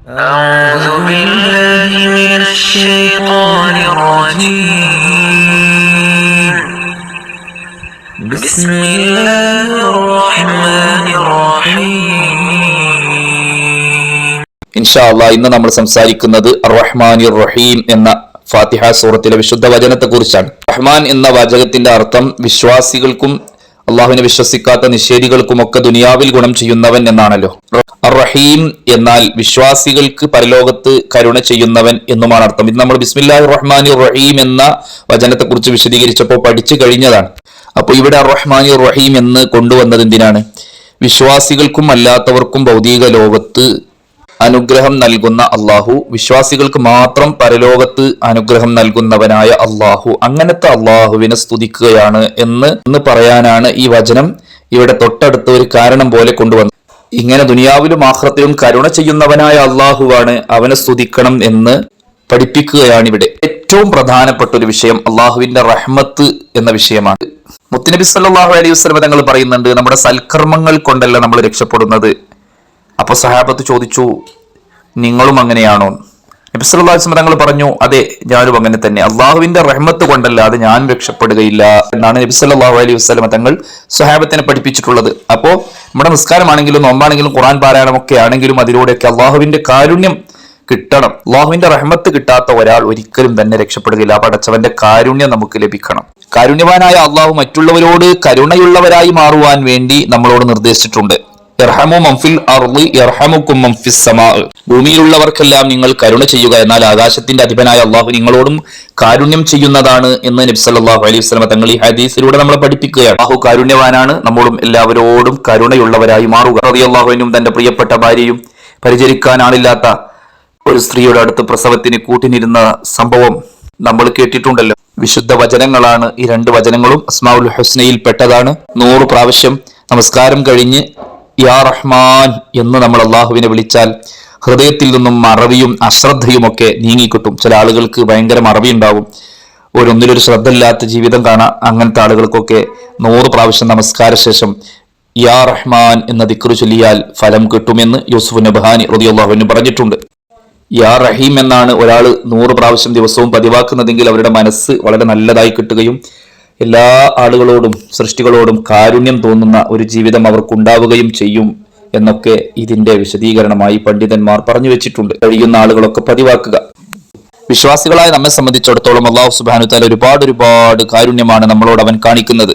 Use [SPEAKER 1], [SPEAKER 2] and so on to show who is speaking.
[SPEAKER 1] أعوذ بالله من الشيطان الرجيم بسم الله الرحمن الرحيم
[SPEAKER 2] ഇൻഷാ അല്ലാഹ് ഇന്ന് നമ്മൾ സംസാരിക്കുന്നത് അർ-റഹ്മാനിർ റഹീം എന്ന ഫാത്തിഹ സൂറത്തിലെ വിശുദ്ധ വചനത്തെക്കുറിച്ചാണ്. റഹ്മാൻ എന്ന വാചകത്തിന്റെ അർത്ഥം വിശ്വാസികൾക്കും അള്ളാഹുവിനെ വിശ്വസിക്കാത്ത നിഷേധികൾക്കുമൊക്കെ ദുനിയാവിൽ ഗുണം ചെയ്യുന്നവൻ എന്നാണല്ലോ. അർ-റഹീം എന്നാൽ വിശ്വാസികൾക്ക് പരലോകത്ത് കരുണ ചെയ്യുന്നവൻ എന്നുമാണ് അർത്ഥം. ഇത് നമ്മൾ ബിസ്മില്ലാഹിർ റഹ്മാനിർ റഹീം എന്ന വചനത്തെക്കുറിച്ച് വിശദീകരിച്ചപ്പോൾ പഠിച്ചു കഴിഞ്ഞതാണ്. അപ്പോൾ ഇവിടെ അർ-റഹ്മാനിർ റഹീം എന്ന് കൊണ്ടുവന്നത് എന്തിനാണ്? വിശ്വാസികൾക്കും അല്ലാത്തവർക്കും ഭൗതിക ലോകത്ത് അനുഗ്രഹം നൽകുന്ന അള്ളാഹു, വിശ്വാസികൾക്ക് മാത്രം പരലോകത്ത് അനുഗ്രഹം നൽകുന്നവനായ അള്ളാഹു, അങ്ങനത്തെ അള്ളാഹുവിനെ സ്തുതിക്കുകയാണ് എന്ന് പറയാനാണ് ഈ വചനം ഇവിടെ തൊട്ടടുത്ത ഒരു കാരണം പോലെ കൊണ്ടുവന്നത്. ഇങ്ങനെ ദുനിയാവിലും ആഖിറത്തിലും കരുണ ചെയ്യുന്നവനായ അള്ളാഹുവാണ്, അവനെ സ്തുതിക്കണം എന്ന് പഠിപ്പിക്കുകയാണ് ഇവിടെ. ഏറ്റവും പ്രധാനപ്പെട്ട ഒരു വിഷയം അള്ളാഹുവിന്റെ റഹ്മത്ത് എന്ന വിഷയമാണ്. മുത്തുനബി സല്ലല്ലാഹു അലൈഹി വസല്ലം തങ്ങൾ പറയുന്നുണ്ട്, നമ്മുടെ സൽക്കർമ്മങ്ങൾ കൊണ്ടല്ല നമ്മൾ രക്ഷപ്പെടുന്നത്. അപ്പൊ സഹാബത്ത് ചോദിച്ചു, നിങ്ങളും അങ്ങനെയാണോ? നബി സല്ലല്ലാഹു അലൈഹി വസല്ലം തങ്ങൾ പറഞ്ഞു, അതെ, ഞാനും അങ്ങനെ തന്നെ. അള്ളാഹുവിന്റെ റഹ്മത്ത് കൊണ്ടല്ലാതെ ഞാൻ രക്ഷപ്പെടുകയില്ല എന്നാണ് നബി സല്ലല്ലാഹു അലൈഹി വസല്ലം തങ്ങൾ സ്വഹാബത്തിനെ പഠിപ്പിച്ചിട്ടുള്ളത്. അപ്പോ നമ്മുടെ നിസ്കാരമാണെങ്കിലും നോമ്പാണെങ്കിലും ഖുർആൻ പാരായണമൊക്കെ ആണെങ്കിലും അതിലൂടെയൊക്കെ അള്ളാഹുവിന്റെ കാരുണ്യം കിട്ടണം. അള്ളാഹുവിന്റെ റഹ്മത്ത് കിട്ടാത്ത ഒരാൾ ഒരിക്കലും തന്നെ രക്ഷപ്പെടുകയില്ല. പടച്ചവന്റെ കാരുണ്യം നമുക്ക് ലഭിക്കണം. കാരുണ്യവാനായ അള്ളാഹു മറ്റുള്ളവരോട് കരുണയുള്ളവരായി മാറുവാൻ വേണ്ടി നമ്മളോട് നിർദ്ദേശിച്ചിട്ടുണ്ട്. ഭൂമിയിലുള്ളവർക്കെല്ലാം നിങ്ങൾ കരുണ ചെയ്യുക, എന്നാൽ ആകാശത്തിന്റെ അധിപനായ അള്ളാഹു നിങ്ങളോടും കാരുണ്യം ചെയ്യുന്നതാണ് എന്ന് നബി സല്ലല്ലാഹു അലൈഹി വസല്ലം തങ്ങൾ ഈ ഹദീസിലൂടെ നമ്മളെ പഠിപ്പിക്കുകയാണ്. അള്ളാഹു കാരുണ്യവാനാണ്, നമ്മളും എല്ലാവരോടും കരുണയുള്ളവരായി മാറുക. റളിയല്ലാഹുവിനും തന്റെ പ്രിയപ്പെട്ട ഭാര്യയും പരിചരിക്കാൻ ആളില്ലാത്ത ഒരു സ്ത്രീയുടെ അടുത്ത് പ്രസവത്തിന് കൂട്ടിനിരുന്ന സംഭവം നമ്മൾ കേട്ടിട്ടുണ്ടല്ലോ. വിശുദ്ധ വചനങ്ങളാണ് ഈ രണ്ട് വചനങ്ങളും. അസ്മാഉൽ ഹുസ്നയിൽ പെട്ടതാണ്. 100 പ്രാവശ്യം നമസ്കാരം കഴിഞ്ഞ് യാ റഹ്മാൻ എന്ന് നമ്മൾ അള്ളാഹുവിനെ വിളിച്ചാൽ ഹൃദയത്തിൽ നിന്നും മറവിയും അശ്രദ്ധയും ഒക്കെ നീങ്ങിക്കിട്ടും. ചില ആളുകൾക്ക് ഭയങ്കര മറവി ഉണ്ടാവും, ഒന്നിലൊരു ശ്രദ്ധ ഇല്ലാത്ത ജീവിതം കാണാം. അങ്ങനത്തെ ആളുകൾക്കൊക്കെ 100 പ്രാവശ്യം നമസ്കാര ശേഷം യാ റഹ്മാൻ എന്ന ദിക്ർ ചൊല്ലിയാൽ ഫലം കിട്ടുമെന്ന് യൂസുഫ് നബ്ഹാനി റളിയല്ലാഹു അൻഹു പറഞ്ഞിട്ടുണ്ട്. യാ റഹീം എന്നാണ് ഒരാൾ 100 പ്രാവശ്യം ദിവസവും പതിവാക്കുന്നതെങ്കിൽ അവരുടെ മനസ്സ് വളരെ നല്ലതായി കിട്ടുകയും എല്ലാ ആളുകളോടും സൃഷ്ടികളോടും കാരുണ്യം തോന്നുന്ന ഒരു ജീവിതം അവർക്കുണ്ടാവുകയും ചെയ്യും എന്നൊക്കെ ഇതിന്റെ വിശദീകരണമായി പണ്ഡിതന്മാർ പറഞ്ഞു വെച്ചിട്ടുണ്ട്. കഴിയുന്ന ആളുകളൊക്കെ പതിവാക്കുക. വിശ്വാസികളായ നമ്മെ സംബന്ധിച്ചിടത്തോളം അല്ലാഹു സുബ്ഹാനഹു വ തആല ഒരുപാട് കാരുണ്യമാണ് നമ്മളോട് അവൻ കാണിക്കുന്നത്.